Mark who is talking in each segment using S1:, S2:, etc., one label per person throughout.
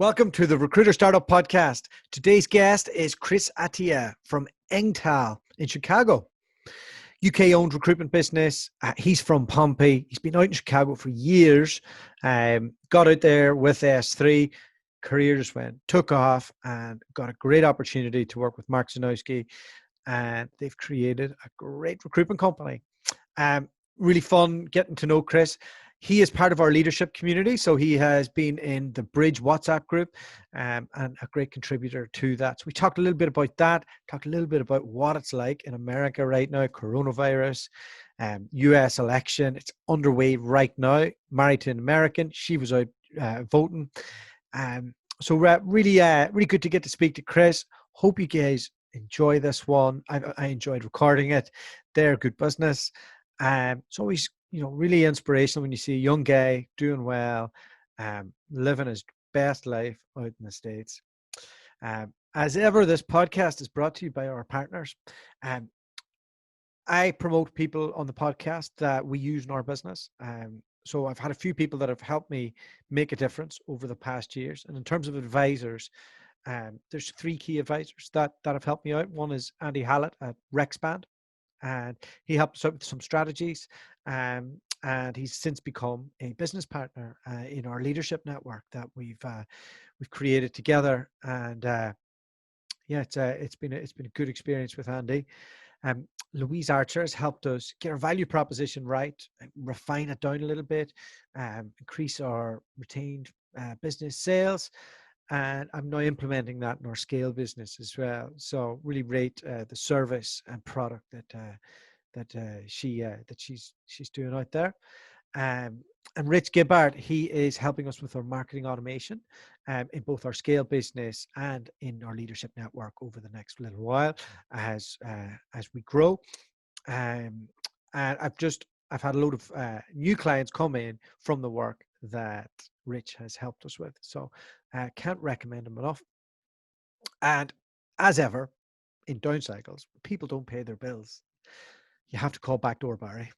S1: Welcome to the Recruiter Startup Podcast. Today's guest is Chris Attia from Engtal in Chicago. UK-owned recruitment business. He's from Pompey. He's been out in Chicago for years. Got out there with S3. Career just took off and got a great opportunity to work with Mark Zanowski. And they've created a great recruitment company. Really fun getting to know Chris. He is part of our leadership community, so he has been in the Bridge WhatsApp group and a great contributor to that. So we talked a little bit about that, talked a little bit about what it's like in America right now, coronavirus, US election. It's underway right now. Married to an American. She was out voting. So really good to get to speak to Chris. Hope you guys enjoy this one. I enjoyed recording it. They're good business. It's always really inspirational when you see a young guy doing well, living his best life out in the States. As ever, this podcast is brought to you by our partners. I promote people on the podcast that we use in our business. So I've had a few people that have helped me make a difference over the past years. And in terms of advisors, there's three key advisors that have helped me out. One is Andy Hallett at Rexband. And he helped us out with some strategies, and he's since become a business partner in our leadership network that we've created together. And it's been a good experience with Andy. Louise Archer has helped us get our value proposition right, refine it down a little bit, increase our retained business sales. And I'm now implementing that in our scale business as well. So really rate the service and product that she's doing out there. And Rich Gibbard, he is helping us with our marketing automation in both our scale business and in our leadership network over the next little while as we grow. And I've had a load of new clients come in from the work that Rich has helped us with. So can't recommend him enough. And as ever, in down cycles, people don't pay their bills. You have to call Backdoor Barry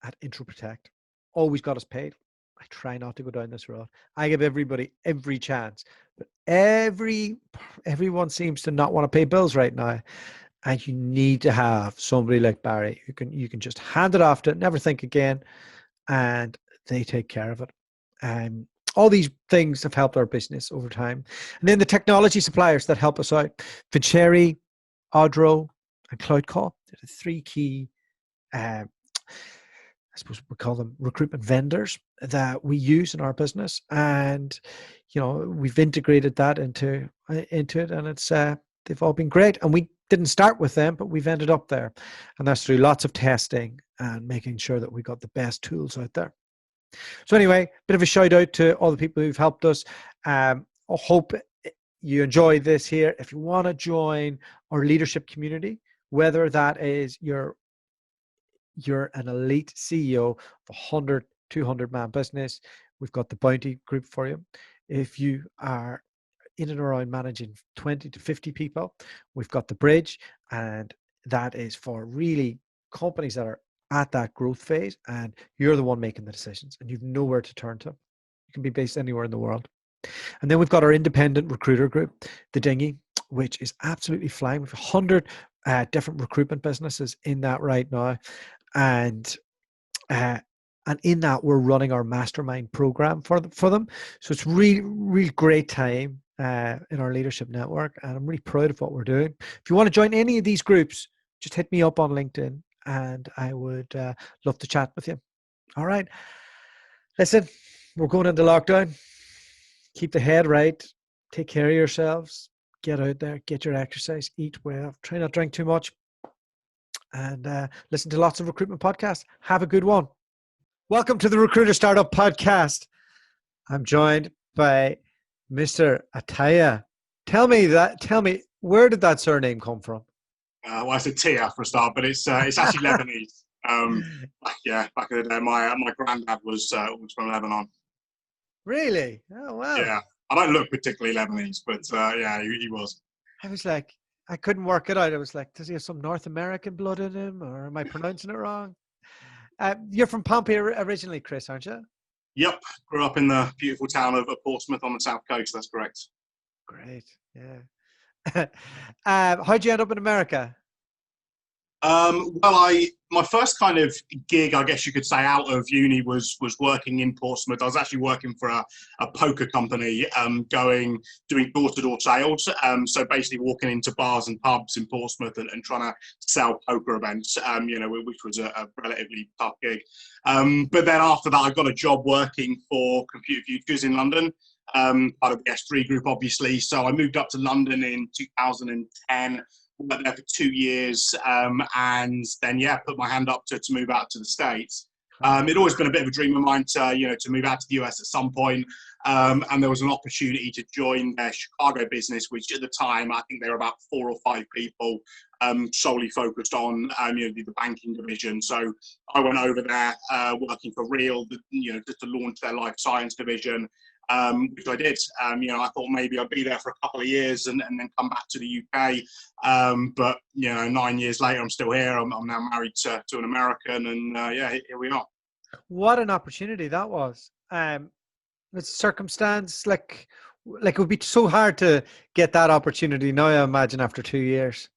S1: at Intro Protect. Always got us paid. I try not to go down this road. I give everybody every chance, but everyone seems to not want to pay bills right now. And you need to have somebody like Barry who you can just hand it off to, never think again, and they take care of it. All these things have helped our business over time. And then the technology suppliers that help us out, Vincere, Odro, and CloudCall. They're the three key, I suppose we call them recruitment vendors that we use in our business. And, we've integrated that into it, and it's they've all been great. And we didn't start with them, but we've ended up there. And that's through lots of testing and making sure that we got the best tools out there. So anyway, bit of a shout out to all the people who've helped us. I hope you enjoy this here. If you want to join our leadership community, whether that is you're an elite CEO of 100, 200 man business, we've got the Bounty group for you. If you are in and around managing 20 to 50 people, we've got the Bridge, and that is for really companies that are at that growth phase, and you're the one making the decisions and you've nowhere to turn to. You can be based anywhere in the world. And then we've got our independent recruiter group, the Dinghy, which is absolutely flying. We've 100 different recruitment businesses in that right now. And in that, we're running our mastermind program for them. So it's really great time in our leadership network. And I'm really proud of what we're doing. If you want to join any of these groups, just hit me up on LinkedIn, and I would love to chat with you. All right. Listen, we're going into lockdown. Keep the head right. Take care of yourselves. Get out there. Get your exercise. Eat well. Try not to drink too much. And listen to lots of recruitment podcasts. Have a good one. Welcome to the Recruiter Startup Podcast. I'm joined by Mr. Attia. Tell me, where did that surname come from?
S2: Well, I said Tia for a start, but it's actually Lebanese. Back in the day, my granddad was from Lebanon.
S1: Really? Oh, wow.
S2: Yeah, I don't look particularly Lebanese, but he was.
S1: I was like, I couldn't work it out. I was like, does he have some North American blood in him, or am I pronouncing it wrong? You're from Pompey originally, Chris, aren't you?
S2: Yep, grew up in the beautiful town of Portsmouth on the south coast. That's correct.
S1: Great. Yeah. How'd you end up in America?
S2: Well, my first kind of gig, I guess you could say, out of uni was working in Portsmouth. I was actually working for a poker company, doing door-to-door sales. So basically walking into bars and pubs in Portsmouth and trying to sell poker events. Which was a relatively tough gig. But then after that, I got a job working for Computer Futures in London. Part of the S3 group, obviously. So I moved up to London in 2010. Went there for 2 years, and then put my hand up to move out to the States. It'd always been a bit of a dream of mine to move out to the US at some point, and there was an opportunity to join their Chicago business, which at the time I think they were about 4 or 5 people, solely focused on the banking division. So I went over there working for Real, just to launch their life science division. Which I did. I thought maybe I'd be there for a couple of years and then come back to the UK. But 9 years later, I'm still here. I'm now married to an American, and here we are.
S1: What an opportunity that was. It's a circumstance like it would be so hard to get that opportunity now, I imagine, after 2 years.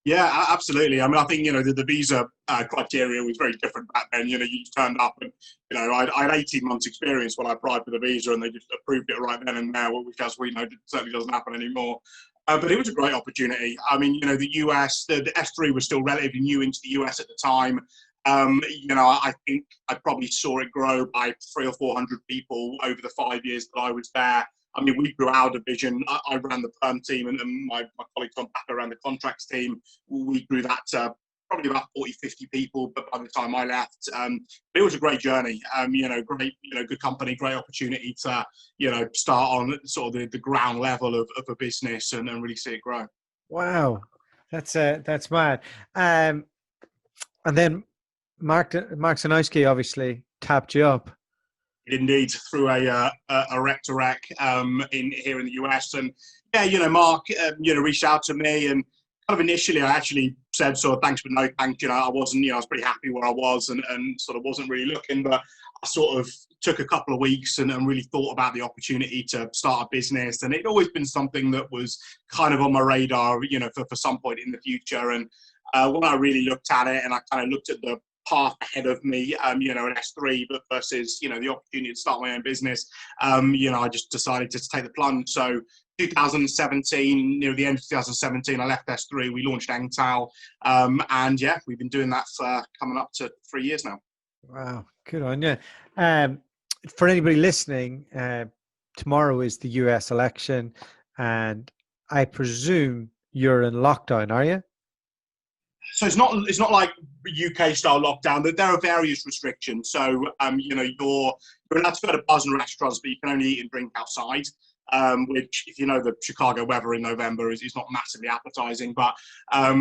S2: Yeah, absolutely. I mean, I think, the visa criteria was very different back then. You turned up and, I had 18 months experience when I applied for the visa, and they just approved it right then and there, which, as we know, certainly doesn't happen anymore. But it was a great opportunity. I mean, the US, the S3 was still relatively new into the US at the time. I think I probably saw it grow by 300 or 400 people over the 5 years that I was there. I mean, we grew our division. I ran the perm team, and my colleague Tom Packer ran the contracts team. We grew that to probably about 40, 50 people, but by the time I left, it was a great journey. Great, good company, great opportunity to, start on sort of the ground level of a business and really see it grow.
S1: Wow, that's mad. And then Mark Zanowski obviously tapped you up.
S2: Indeed, through a rec to rec in here in the US, and Mark, reached out to me, and kind of initially I actually said sort of thanks but no thanks. I wasn't, I was pretty happy where I was, and sort of wasn't really looking, but I sort of took a couple of weeks and really thought about the opportunity to start a business, and it'd always been something that was kind of on my radar, for some point in the future. And when I really looked at it, and I kind of looked at the path ahead of me, an S3, but versus, the opportunity to start my own business, I just decided to take the plunge. So 2017, near the end of 2017, I left S3, we launched Engtal, and we've been doing that for coming up to 3 years now.
S1: Wow, good on you. For anybody listening, tomorrow is the US election, and I presume you're in lockdown, are you?
S2: So it's not like UK style lockdown. There are various restrictions. So you're allowed to go to bars and restaurants, but you can only eat and drink outside. Which, if you know the Chicago weather in November, is not massively appetizing. But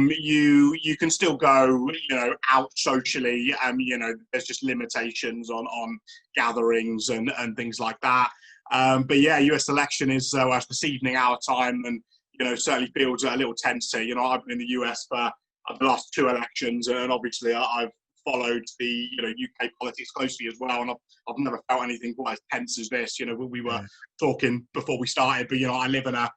S2: you can still go out socially. There's just limitations on gatherings and things like that. But US election is this evening our time, and certainly feels a little tense here. I've been in the US for the last 2 elections, and obviously I've followed the UK politics closely as well, and I've never felt anything quite as tense as this. We were talking before we started, but I live in a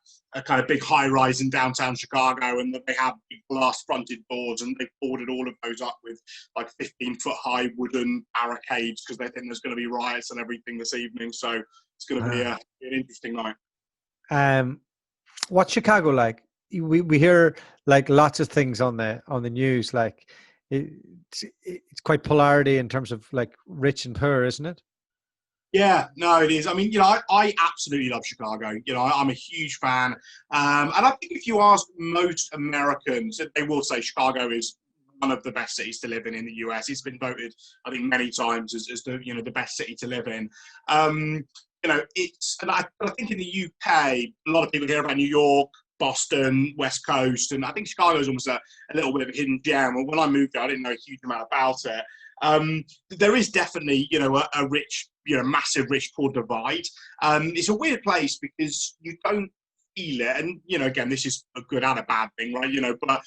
S2: kind of big high rise in downtown Chicago, and they have big glass fronted boards, and they've boarded all of those up with like 15-foot high wooden barricades because they think there's going to be riots and everything this evening. So it's going to be an interesting night.
S1: What's Chicago like? We hear like lots of things on the news, like it's quite polarity in terms of like rich and poor, isn't it?
S2: Yeah, no, it is. I mean, I absolutely love Chicago. I'm a huge fan. And I think if you ask most Americans, they will say Chicago is one of the best cities to live in the US. It's been voted, I think, many times as the the best city to live in. And I think in the UK, a lot of people hear about New York, Boston, West Coast, and I think Chicago is almost a little bit of a hidden gem. When I moved there, I didn't know a huge amount about it. There is definitely, a rich, massive rich poor divide. It's a weird place because you don't feel it, and again, this is a good and a bad thing, right? But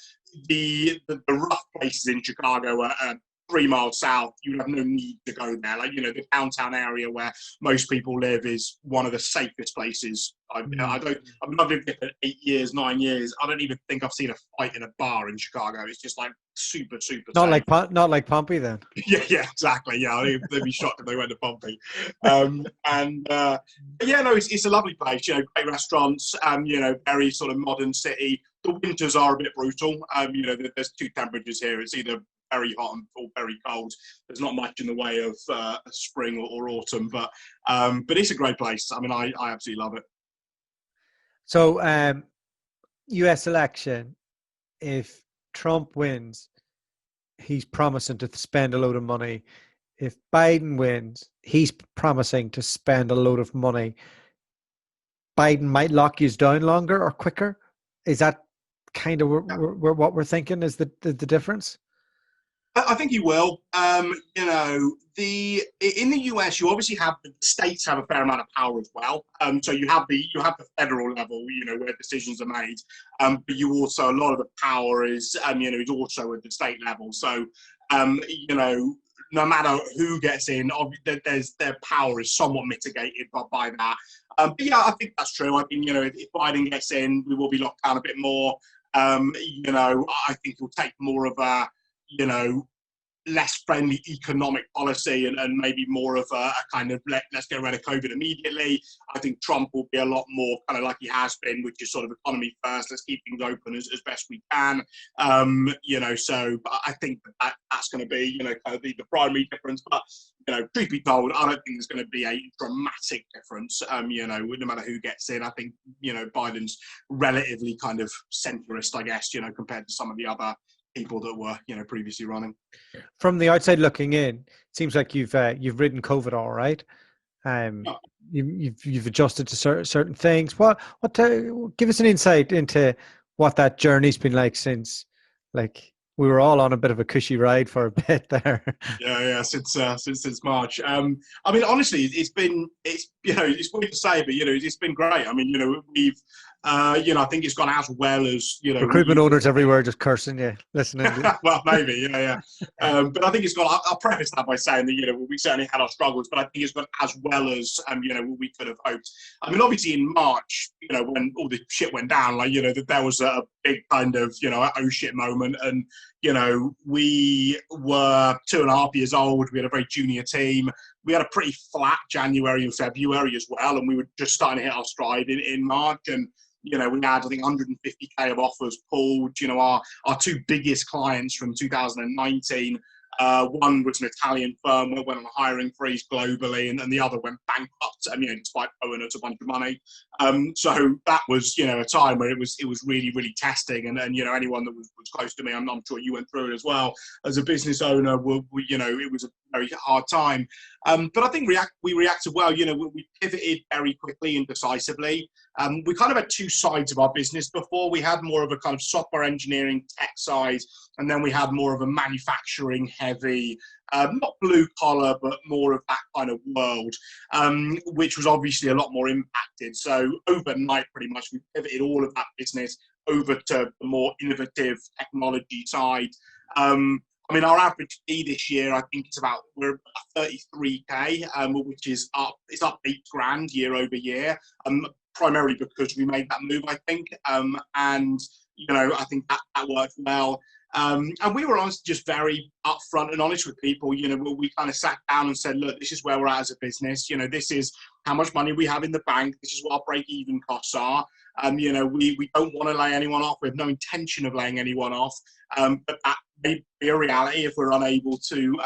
S2: the rough places in Chicago are 3 miles south, you have no need to go there. Like, the downtown area where most people live is one of the safest places. I've lived there for 8 years, 9 years. I don't even think I've seen a fight in a bar in Chicago. It's just like super, super
S1: Not
S2: safe.
S1: not like Pompey then.
S2: Yeah, exactly. Yeah, they'd be shocked if they went to Pompey. It's a lovely place. Great restaurants. Very sort of modern city. The winters are a bit brutal. There's two temperatures here. It's either very hot or very cold. There's not much in the way of spring or autumn, but it's a great place. I mean, I absolutely love it.
S1: So, U.S. election, if Trump wins, he's promising to spend a load of money. If Biden wins, he's promising to spend a load of money. Biden might lock you down longer or quicker. Is that kind of what we're thinking is the difference?
S2: I think he will. In the US, you obviously have the states have a fair amount of power as well. So you have the federal level, where decisions are made. But you also, a lot of the power is is also at the state level. So no matter who gets in, their power is somewhat mitigated by that. But yeah, I think that's true. I think if Biden gets in, we will be locked down a bit more. I think he'll take more of a less friendly economic policy and maybe more of a kind of let's get rid of COVID immediately. I think Trump will be a lot more kind of like he has been, which is sort of economy first. Let's keep things open as best we can. So I think that's going to be, kind of the primary difference. But, truth be told, I don't think there's going to be a dramatic difference, no matter who gets in. I think, Biden's relatively kind of centrist, I guess, compared to some of the other people that were, previously running.
S1: From the outside looking in, it seems like you've ridden COVID all right. You've adjusted to certain things. Give us an insight into what that journey's been like since, like, we were all on a bit of a cushy ride for a bit there.
S2: Yeah, since March. I mean, honestly, it's weird to say, but it's been great. I mean, we've. I think it's gone as well as
S1: recruitment owners everywhere just cursing you, listening.
S2: Well, maybe, yeah. But I think it's gone. I'll preface that by saying that we certainly had our struggles, but I think it's gone as well as we could have hoped. I mean, obviously in March, when all the shit went down, like that there was a big kind of oh shit moment, and we were 2.5 years old. We had a very junior team. We had a pretty flat January and February as well, and we were just starting to hit our stride in March. And we had, I think, 150K of offers pulled. Our two biggest clients from 2019, one was an Italian firm that went on a hiring freeze globally, and the other went bankrupt. Despite owing us a bunch of money. So that was, a time where it was really, really testing. And anyone that was close to me, I'm sure you went through it as well. As a business owner, it was a very hard time. But I think we reacted well. We pivoted very quickly and decisively. We kind of had two sides of our business before. We had more of a kind of software engineering tech side, and then we had more of a manufacturing heavy, not blue collar, but more of that kind of world, which was obviously a lot more impacted. So overnight, pretty much, we pivoted all of that business over to the more innovative technology side. I mean, our average fee this year, I think we're about 33K, which is up. It's up $8,000 year over year, primarily because we made that move, I think. And I think that worked well. And we were honestly just very upfront and honest with people. We kind of sat down and said, look, this is where we're at as a business. This is how much money we have in the bank. This is what our break-even costs are. We don't want to lay anyone off. We have no intention of laying anyone off. But that may be a reality if we're unable to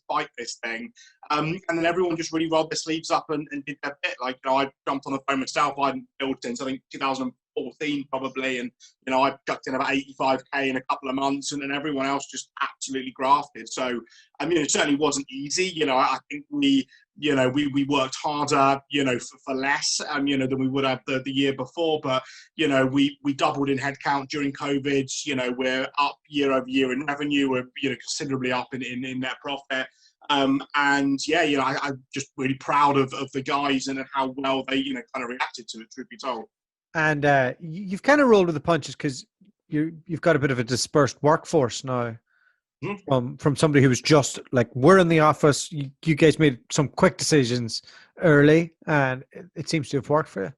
S2: fight this thing. And then everyone just really rolled their sleeves up and did their bit. Like, I jumped on the phone myself. I hadn't built since, I think, 2014 probably. And, I chucked in about 85K in a couple of months, and then everyone else just absolutely grafted. So, it certainly wasn't easy. I think we worked harder, for less, than we would have the year before. But, we doubled in headcount during COVID. We're up year over year in revenue. We're, considerably up in net profit. I'm just really proud of the guys and how well they, kind of reacted to it, truth be told.
S1: And you've kind of rolled with the punches because you've got a bit of a dispersed workforce now.
S2: Mhm.
S1: from somebody who was just like, we're in the office. You guys made some quick decisions early, and it seems to have worked for you.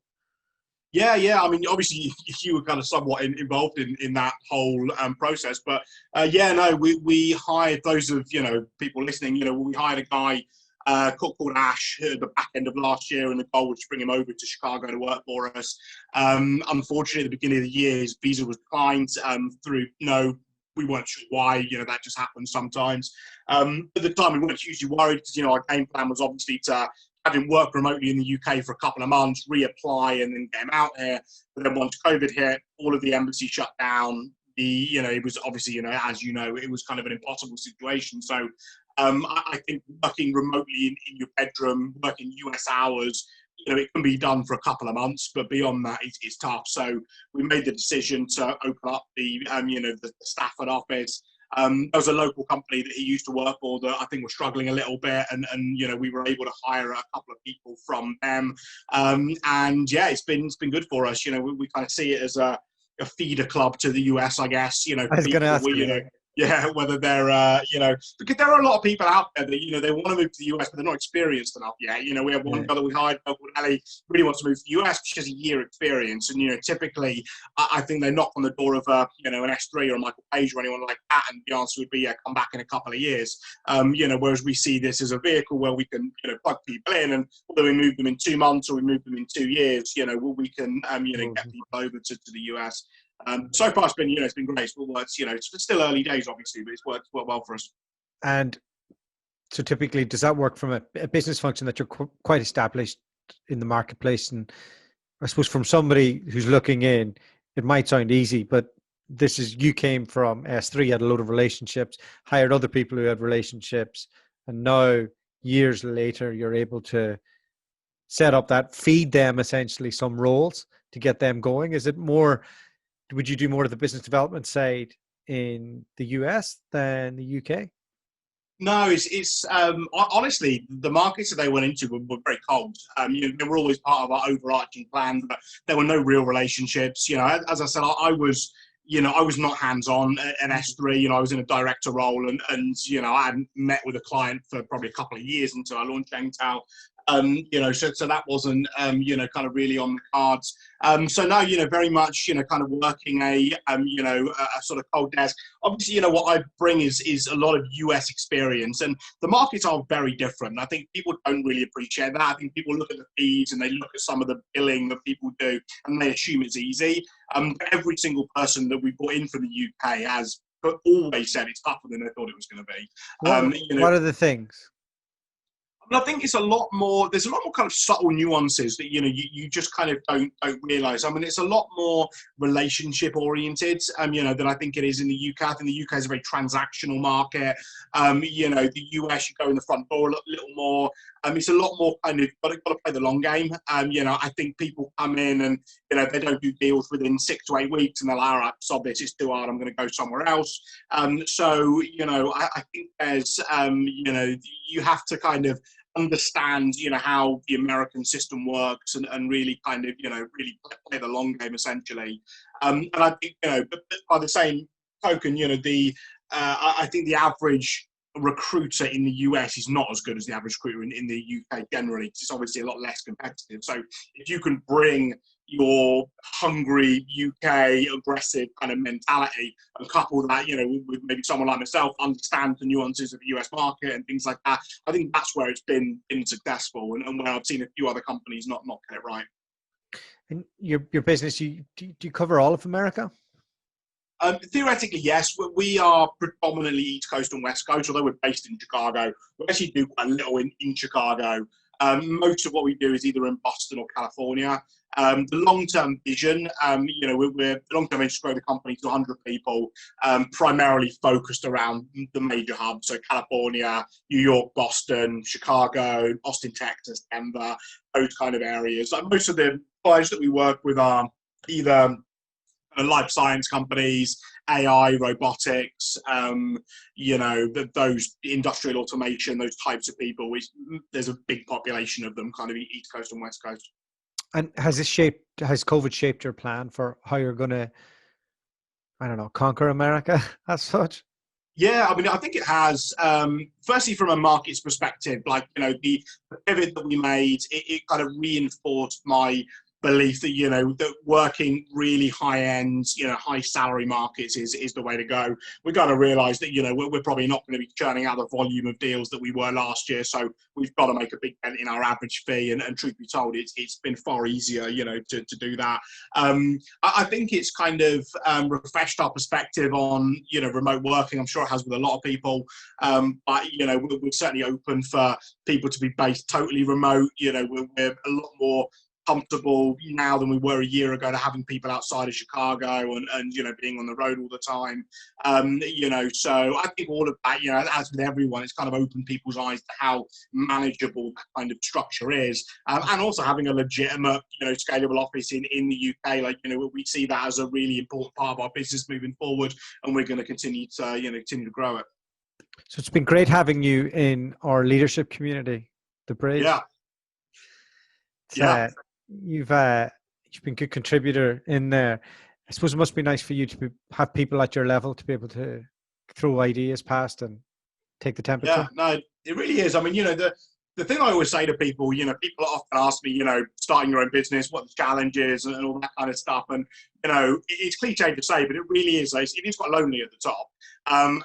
S2: Yeah. I mean, obviously, you were kind of somewhat involved in that whole process, but yeah, no, we hired those of people listening. We hired a guy called Ash at the back end of last year, and the goal was to bring him over to Chicago to work for us. Unfortunately, at the beginning of the year, his visa was declined through we weren't sure why. That just happens sometimes. At the time, we weren't hugely worried because our game plan was obviously to have him work remotely in the UK for a couple of months, reapply, and then get him out here. But then once COVID hit, all of the embassy shut down. It was obviously, as it was kind of an impossible situation. So I think working remotely in your bedroom, working US hours, it can be done for a couple of months, but beyond that, it's tough. So we made the decision to open up the Stafford office. There was a local company that he used to work for that I think was struggling a little bit, and we were able to hire a couple of people from them. And yeah, it's been good for us. We kind of see it as a feeder club to the US, I guess.
S1: I was going to ask you.
S2: Yeah, whether they're, because there are a lot of people out there that, they want to move to the US, but they're not experienced enough yet. We have one guy that we hired, called Ellie, really wants to move to the US, she has a year experience. And, typically, I think they knock on the door of, an S3 or a Michael Page or anyone like that, and the answer would be, come back in a couple of years. Whereas we see this as a vehicle where we can, plug people in, and whether we move them in 2 months or we move them in 2 years, we can, get people over to the US. So far, it's been great. It's still early days, obviously, but it's worked well for us.
S1: And so, typically, does that work from a business function that you're quite established in the marketplace? And I suppose from somebody who's looking in, it might sound easy, but you came from S3, had a load of relationships, hired other people who had relationships, and now years later, you're able to set up feed them essentially some roles to get them going. Would you do more of the business development side in the US than the UK?
S2: No, it's honestly, the markets that they went into were very cold. They were always part of our overarching plan, but there were no real relationships. As I said, I was not hands-on at S3. I was in a director role, and I hadn't met with a client for probably a couple of years until I launched Engtal. So that wasn't, kind of really on the cards. So now, very much, kind of working a sort of cold desk. Obviously, what I bring is a lot of US experience, and the markets are very different. I think people don't really appreciate that. I think people look at the fees and they look at some of the billing that people do, and they assume it's easy. Every single person that we brought in from the UK has always said it's tougher than they thought it was going to be.
S1: What are the things?
S2: I think it's a lot more. There's a lot more kind of subtle nuances that you just kind of don't realise. I mean, it's a lot more relationship oriented, than I think it is in the UK. I think the UK is a very transactional market. The US, you go in the front door a little more. It's a lot more kind of got to play the long game. I think people come in and they don't do deals within 6 to 8 weeks, and they're like, all right, sob this, it's too hard, I'm going to go somewhere else. So I think there's you have to kind of understand how the American system works and really kind of really play the long game essentially. And I think but by the same token, I think the average recruiter in the US is not as good as the average recruiter in the UK generally, because it's obviously a lot less competitive. So if you can bring your hungry UK aggressive kind of mentality and couple that with maybe someone like myself understand the nuances of the US market and things like that, I think that's where it's been successful, and where I've seen a few other companies not get it right.
S1: And your business, do you cover all of America?
S2: Theoretically, yes. We are predominantly East Coast and West Coast, although we're based in Chicago. We actually do quite a little in Chicago. Most of what we do is either in Boston or California. The long-term vision, we're long-term vision to grow the company to 100 people, primarily focused around the major hubs, so California, New York, Boston, Chicago, Austin, Texas, Denver, those kind of areas. Like most of the clients that we work with are either life science companies, AI, robotics, those industrial automation, those types of people. There's a big population of them, kind of East Coast and West Coast.
S1: And has COVID shaped your plan for how you're going to, I don't know, conquer America as such?
S2: Yeah, I mean, I think it has. Firstly, from a market's perspective, like the pivot that we made, it kind of reinforced my belief that that working really high end, high salary markets is the way to go. We got to realise that we're probably not going to be churning out the volume of deals that we were last year, so we've got to make a big dent in our average fee. And truth be told, it's been far easier, to do that. I think it's kind of refreshed our perspective on remote working. I'm sure it has with a lot of people, but we're certainly open for people to be based totally remote. We're a lot more comfortable now than we were a year ago to having people outside of Chicago and being on the road all the time. So I think all of that, as with everyone, it's kind of opened people's eyes to how manageable that kind of structure is, and also having a legitimate, scalable office in the UK. Like, we see that as a really important part of our business moving forward, and we're going to continue to grow it.
S1: So it's been great having you in our leadership community, the Bridge.
S2: Yeah. Yeah.
S1: You've been a good contributor in there. I suppose it must be nice for you to have people at your level to be able to throw ideas past and take the temperature.
S2: Yeah, no, it really is. I mean, the thing I always say to people, people often ask me, starting your own business, what the challenge is and all that kind of stuff. And, it's cliche to say, but it really is. It is quite lonely at the top.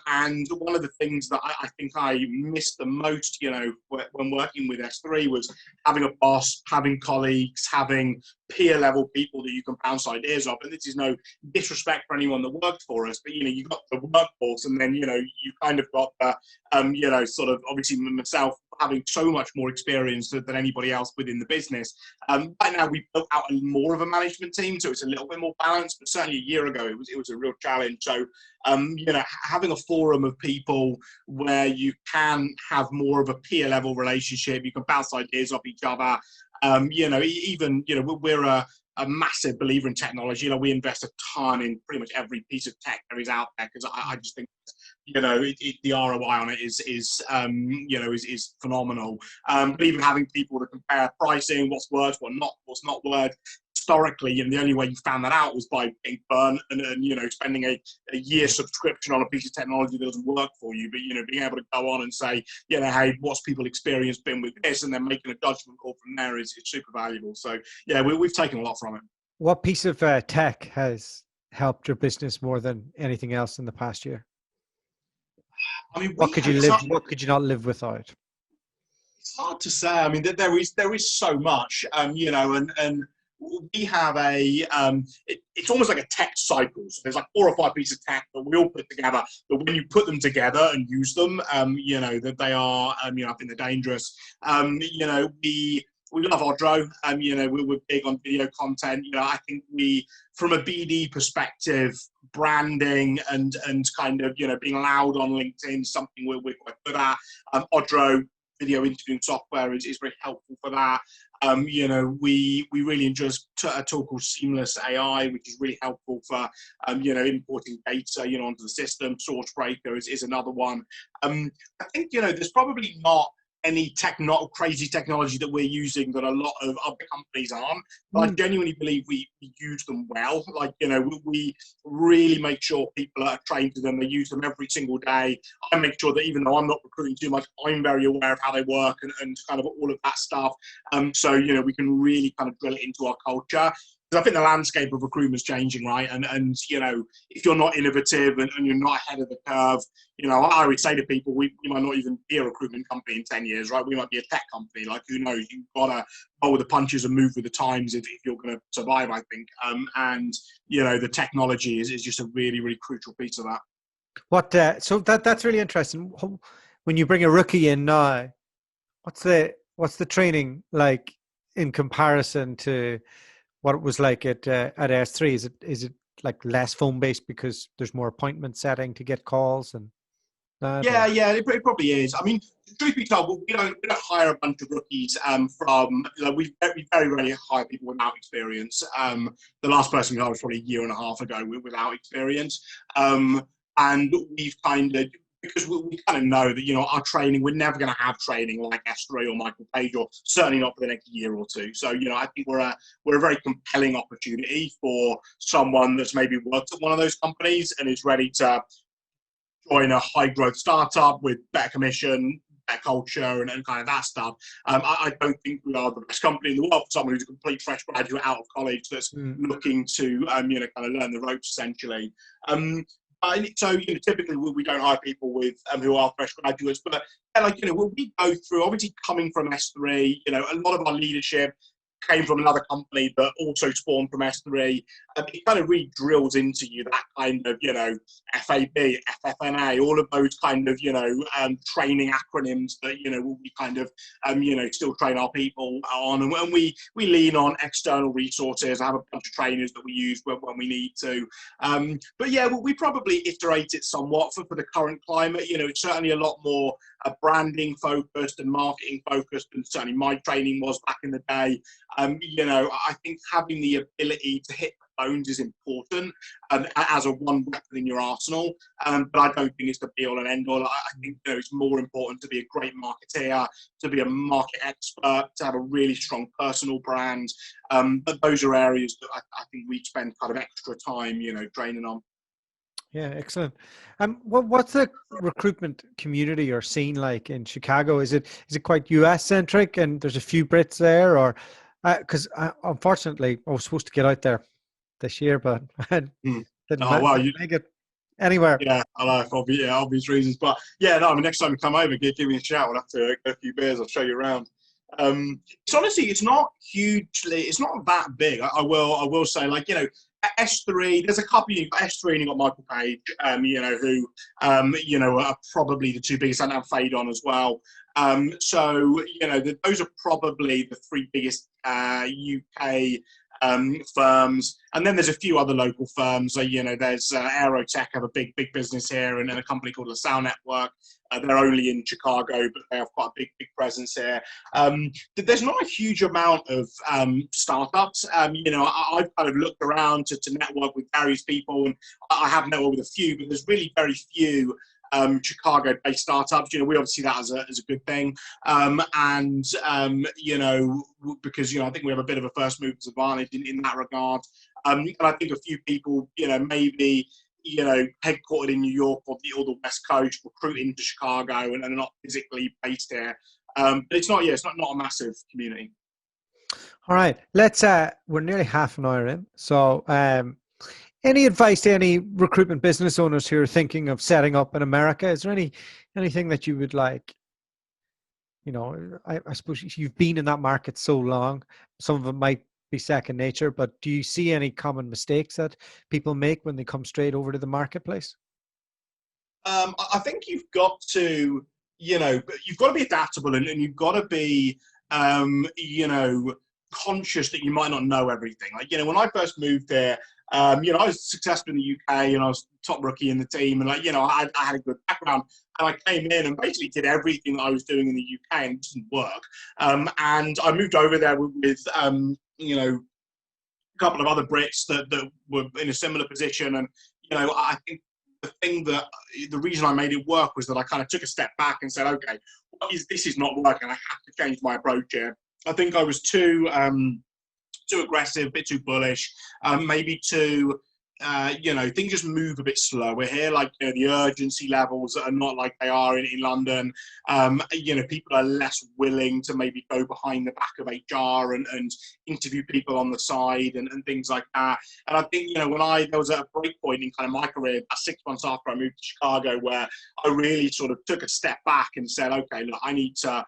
S2: And one of the things that I think I missed the most, when working with S3 was having a boss, having colleagues, having peer level people that you can bounce ideas off. And this is no disrespect for anyone that worked for us, but, you've got the workforce, and then, you kind of got the, sort of obviously myself having so much more experience than anybody else within the business. Right now we built out more of a management team, so it's a little bit more balanced, but certainly a year ago it was a real challenge. So having a forum of people where you can have more of a peer level relationship, you can bounce ideas off each other. We're a massive believer in technology. We invest a ton in pretty much every piece of tech there is out there, because I just think the ROI on it is phenomenal. But even having people to compare pricing, what's worth, what's not worth. Historically, the only way you found that out was by being burnt and spending a year subscription on a piece of technology that doesn't work for you. But being able to go on and say, hey, what's people's experience been with this, and then making a judgment call from there is super valuable. So yeah, we've taken a lot from it.
S1: What piece of tech has helped your business more than anything else in the past year? I mean, what could you not live without?
S2: It's hard to say. I mean, there is so much, and we have it's almost like a tech cycle. So there's like 4 or 5 pieces of tech that we all put together, but when you put them together and use them, that they are, I think they're dangerous. We love Odro. We're big on video content. I think from a BD perspective, branding and kind of, being loud on LinkedIn is something we're quite good at. Odro video interviewing software is very helpful for that. We really enjoy a tool called Seamless AI, which is really helpful for, importing data, onto the system. Sourcebreaker is another one. I think, there's probably not any crazy technology that we're using that a lot of other companies aren't. But I genuinely believe we use them well. Like, we really make sure people are trained to them. They use them every single day. I make sure that even though I'm not recruiting too much, I'm very aware of how they work and kind of all of that stuff. So, we can really kind of drill it into our culture. Because I think the landscape of recruitment is changing, right? And if you're not innovative and you're not ahead of the curve, I would say to people, we might not even be a recruitment company in 10 years, right? We might be a tech company. Like, who knows? You've got to roll with the punches and move with the times if you're going to survive, I think. And the technology is just a really, really crucial piece of that.
S1: So that's really interesting. When you bring a rookie in now, what's the training like in comparison to what it was like at S3? Is it like less phone based because there's more appointment setting to get calls and that?
S2: Yeah, it probably is. I mean, truth be told, we don't hire a bunch of rookies from. We very rarely hire people without experience. The last person we hired was probably a year and a half ago without experience, and we've kind of. Because we kind of know that, our training, we're never going to have training like S3 or Michael Page, or certainly not for the next year or two. So, I think we're a very compelling opportunity for someone that's maybe worked at one of those companies and is ready to join a high growth startup with better commission, better culture, and kind of that stuff. I don't think we are the best company in the world for someone who's a complete fresh graduate out of college that's looking to, kind of learn the ropes essentially. So typically we don't hire people with who are fresh graduates, but when we go through, obviously coming from S3, a lot of our leadership came from another company that also spawned from S3. It kind of really drills into you that kind of, FAB, FFNA, all of those kind of, training acronyms that, we kind of, still train our people on. And when we lean on external resources, I have a bunch of trainers that we use when we need to. But yeah, we probably iterate it somewhat for the current climate. It's certainly a lot more branding focused and marketing focused, and certainly my training was back in the day. I think having the ability to hit the phones is important as a one weapon in your arsenal, but I don't think it's the be all and end all. I think it's more important to be a great marketeer, to be a market expert, to have a really strong personal brand. But those are areas that I think we spend kind of extra time, training on.
S1: Yeah, excellent. What's the recruitment community or scene like in Chicago? Is it quite US centric, and there's a few Brits there, or because unfortunately I was supposed to get out there this year, but I didn't make it anywhere.
S2: Yeah, I know, for obvious reasons. But yeah, no, next time you come over, give me a shout. We'll have to get a few beers. I'll show you around. It's honestly, it's not that big. I will say, S3, there's a couple of S3, and you've got Michael Page, who, are probably the two biggest, and Fadon as well. So, those are probably the three biggest UK firms. And then there's a few other local firms. There's Aerotech, have a big business here, and then a company called LaSalle Network. They're only in Chicago, but they have quite a big presence here. There's not a huge amount of startups. I've kind of looked around to network with various people, and I have networked with a few, but there's really very few Chicago-based startups. We obviously see that as a good thing, because I think we have a bit of a first mover's advantage in that regard. And I think a few people, maybe headquartered in New York or the West Coast, recruit into Chicago and are not physically based here. But it's not a massive community.
S1: All right, we're nearly half an hour in, so. Any advice to any recruitment business owners who are thinking of setting up in America? Is there anything that you would like? I suppose you've been in that market so long, some of it might be second nature, but do you see any common mistakes that people make when they come straight over to the marketplace?
S2: I think you've got to be adaptable, and you've got to be, conscious that you might not know everything. When I first moved there, I was successful in the UK, and I was top rookie in the team, and I had a good background, and I came in and basically did everything that I was doing in the UK, and it didn't work. And I moved over there with a couple of other Brits that were in a similar position, and I think the reason I made it work was that I kind of took a step back and said, okay, this is not working. I have to change my approach here. I think I was too aggressive, a bit too bullish, maybe too, things just move a bit slower here. The urgency levels are not like they are in London. People are less willing to maybe go behind the back of HR and interview people on the side and things like that. And I think, there was a break point in kind of my career, about 6 months after I moved to Chicago, where I really sort of took a step back and said, okay, look, I need to,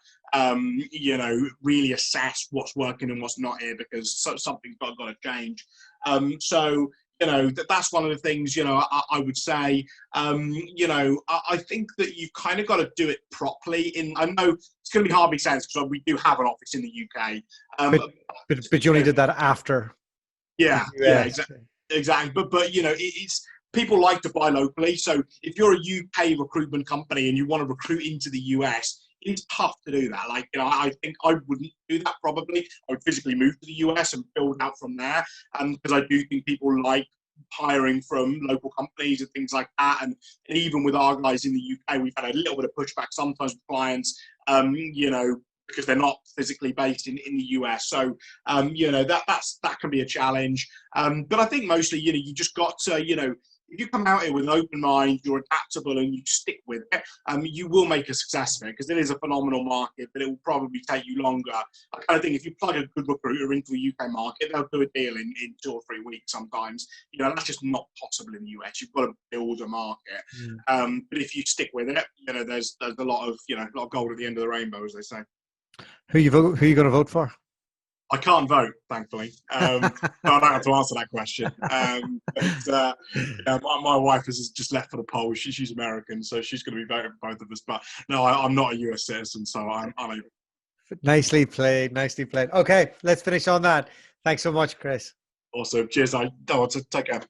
S2: really assess what's working and what's not here, because something's got to change. That's one of the things, I would say, I think that you've kind of got to do it properly. I know it's going to be hard to say because we do have an office in the UK.
S1: But you only did that after.
S2: Yeah, exactly. But it's people like to buy locally. So if you're a UK recruitment company and you want to recruit into the US, it's tough to do that. I think I wouldn't do that probably. I would physically move to the US and build out from there. Because I do think people like hiring from local companies and things like that. And even with our guys in the UK, we've had a little bit of pushback sometimes with clients, because they're not physically based in the US. So, that can be a challenge. But I think mostly, you just got to, if you come out here with an open mind, you're adaptable and you stick with it, you will make a success of it, because it is a phenomenal market, but it will probably take you longer. I kind of think if you plug a good recruiter into the UK market, they'll do a deal in 2 or 3 weeks sometimes. That's just not possible in the US. You've got to build a market. But if you stick with it, there's a lot of gold at the end of the rainbow, as they say.
S1: Who you going to vote for?
S2: I can't vote, thankfully. So I don't have to answer that question. My wife has just left for the polls. She's American, so she's going to be voting for both of us. But no, I'm not a US citizen, so I'm unable.
S1: Nicely played. Nicely played. Okay, let's finish on that. Thanks so much, Chris.
S2: Awesome. Cheers. Take care.